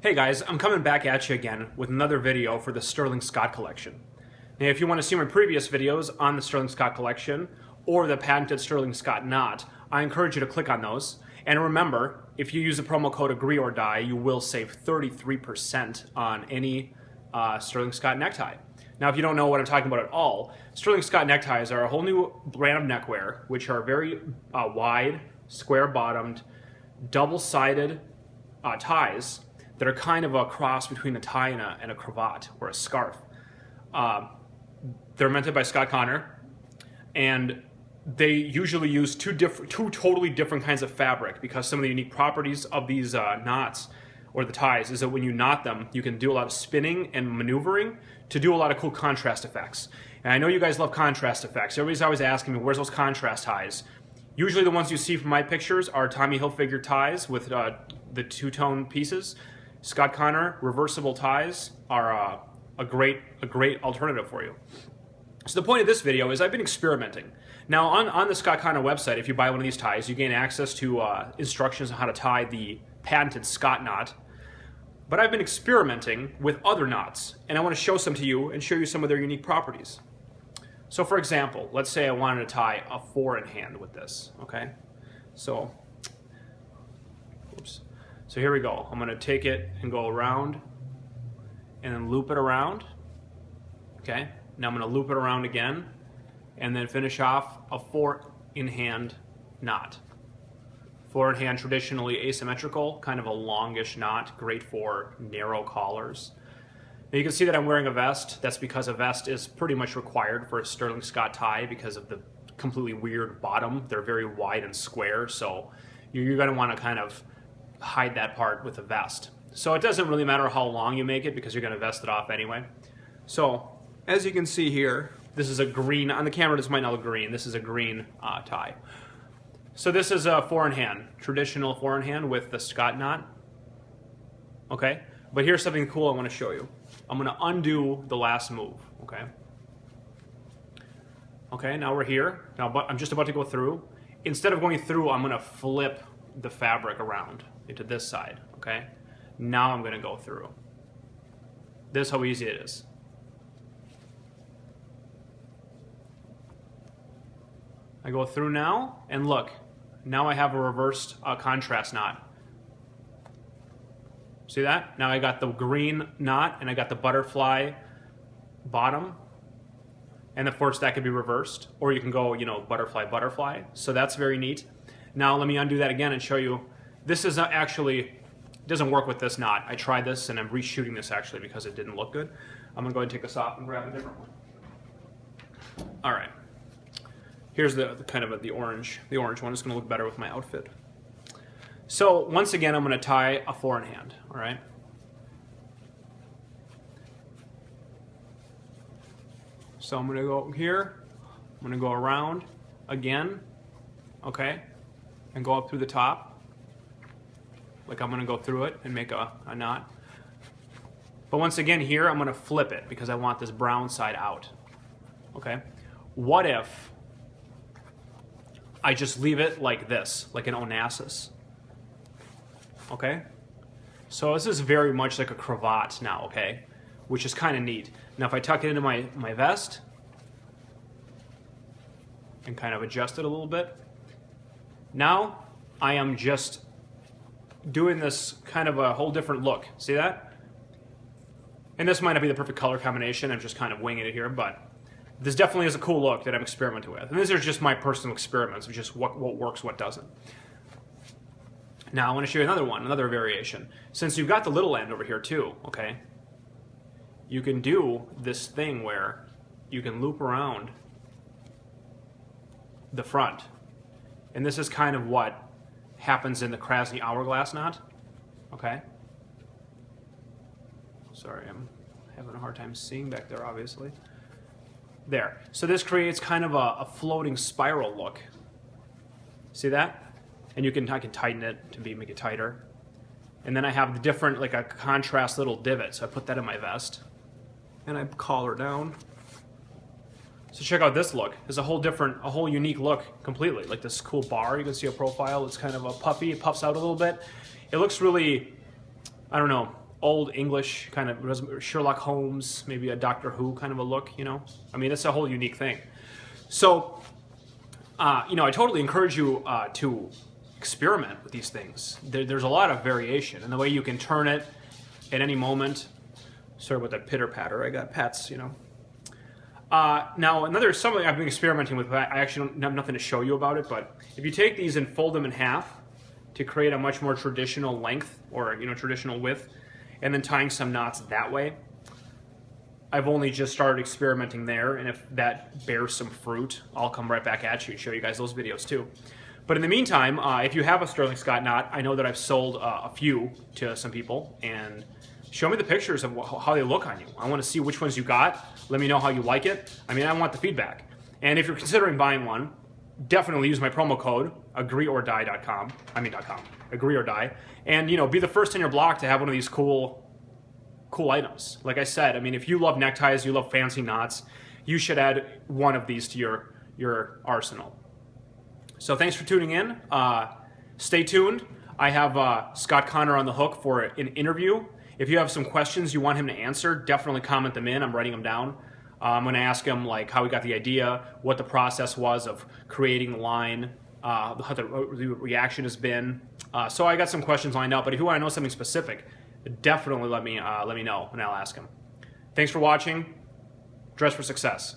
Hey guys, I'm coming back at you again with another video for the Sterling Scott collection. Now if you want to see my previous videos on the Sterling Scott collection or the patented Sterling Scott knot, I encourage you to click on those. And remember, if you use the promo code AGREEORDIE, you will save 33% on any Sterling Scott necktie. Now if you don't know what I'm talking about at all, Sterling Scott neckties are a whole new brand of neckwear, which are very wide, square-bottomed, double-sided ties that are kind of a cross between a tie and a cravat or a scarf. They're invented by Scott Connor, and they usually use two totally different kinds of fabric, because some of the unique properties of these knots or the ties is that when you knot them, you can do a lot of spinning and maneuvering to do a lot of cool contrast effects. And I know you guys love contrast effects. Everybody's always asking me, where's those contrast ties? Usually the ones you see from my pictures are Tommy Hilfiger ties with the two-tone pieces. Scott Connor reversible ties are a great alternative for you. So the point of this video is I've been experimenting. Now on the Scott Connor website, if you buy one of these ties, you gain access to instructions on how to tie the patented Scott knot. But I've been experimenting with other knots, and I want to show some to you and show you some of their unique properties. So for example, let's say I wanted to tie a 4-in-hand with this, okay? So, oops. So here we go. I'm going to take it and go around and then loop it around. Okay. Now I'm going to loop it around again and then finish off a 4-in-hand knot. 4-in-hand, traditionally asymmetrical, kind of a longish knot, great for narrow collars. Now you can see that I'm wearing a vest. That's because a vest is pretty much required for a Sterling Scott tie because of the completely weird bottom. They're very wide and square, so you're going to want to kind of hide that part with a vest. So it doesn't really matter how long you make it because you're going to vest it off anyway. So as you can see here, this is a green, on the camera this might not look green, this is a green tie. So this is a 4-in-hand, traditional 4-in-hand with the Scott knot. Okay, but here's something cool I want to show you. I'm going to undo the last move, okay? Okay, now we're here. Now I'm just about to go through. Instead of going through, I'm going to flip the fabric around into this side, okay? Now I'm going to go through. This is how easy it is. I go through now, and look, now I have a reversed contrast knot. See that? Now I got the green knot, and I got the butterfly bottom, and of course that could be reversed, or you can go, you know, butterfly, butterfly. So that's very neat. Now let me undo that again and show you. This is actually, doesn't work with this knot. I tried this and I'm reshooting this actually because it didn't look good. I'm gonna go ahead and take this off and grab a different one. All right, here's the kind of the orange one. It's gonna look better with my outfit. So once again, I'm gonna tie a 4-in-hand, all right? So I'm gonna go here, I'm gonna go around again, okay? And go up through the top. Like I'm gonna go through it and make a knot. But once again here, I'm gonna flip it because I want this brown side out, okay? What if I just leave it like this, like an Onassis, okay? So this is very much like a cravat now, okay? Which is kind of neat. Now if I tuck it into my vest and kind of adjust it a little bit, now I am just doing this kind of a whole different look. See that? And this might not be the perfect color combination. I'm just kind of winging it here, but this definitely is a cool look that I'm experimenting with. And these are just my personal experiments of just what works, what doesn't. Now I want to show you another one, another variation. Since you've got the little end over here too, okay, you can do this thing where you can loop around the front. And this is kind of what happens in the Krasny hourglass knot, okay? Sorry, I'm having a hard time seeing back there, obviously. There. So this creates kind of a floating spiral look. See that? And I can tighten it to make it tighter. And then I have the different, like a contrast little divot. So I put that in my vest, and I collar down. So check out this look. There's a whole unique look completely. Like this cool bar, you can see a profile. It's kind of a puffy, it puffs out a little bit. It looks really, I don't know, old English kind of Sherlock Holmes, maybe a Doctor Who kind of a look, you know? I mean, it's a whole unique thing. So, you know, I totally encourage you to experiment with these things. There's a lot of variation, and the way you can turn it at any moment. Sorry about that pitter patter. I got pets, you know. Now, something I've been experimenting with, I actually don't have nothing to show you about it, but if you take these and fold them in half to create a much more traditional length, or, you know, traditional width, and then tying some knots that way, I've only just started experimenting there, and if that bears some fruit, I'll come right back at you and show you guys those videos too. But in the meantime, if you have a Sterling Scott knot, I know that I've sold a few to some people, and show me the pictures of how they look on you. I want to see which ones you got. Let me know how you like it. I mean, I want the feedback. And if you're considering buying one, definitely use my promo code, agreeordie.com. Agree or Die. And, you know, be the first in your block to have one of these cool items. Like I said, I mean, if you love neckties, you love fancy knots, you should add one of these to your arsenal. So thanks for tuning in. Stay tuned. I have Scott Connor on the hook for an interview. If you have some questions you want him to answer, definitely comment them in. I'm writing them down. I'm going to ask him like how he got the idea, what the process was of creating the line, how the reaction has been. So I got some questions lined up, but if you want to know something specific, definitely let me know and I'll ask him. Thanks for watching. Dress for success.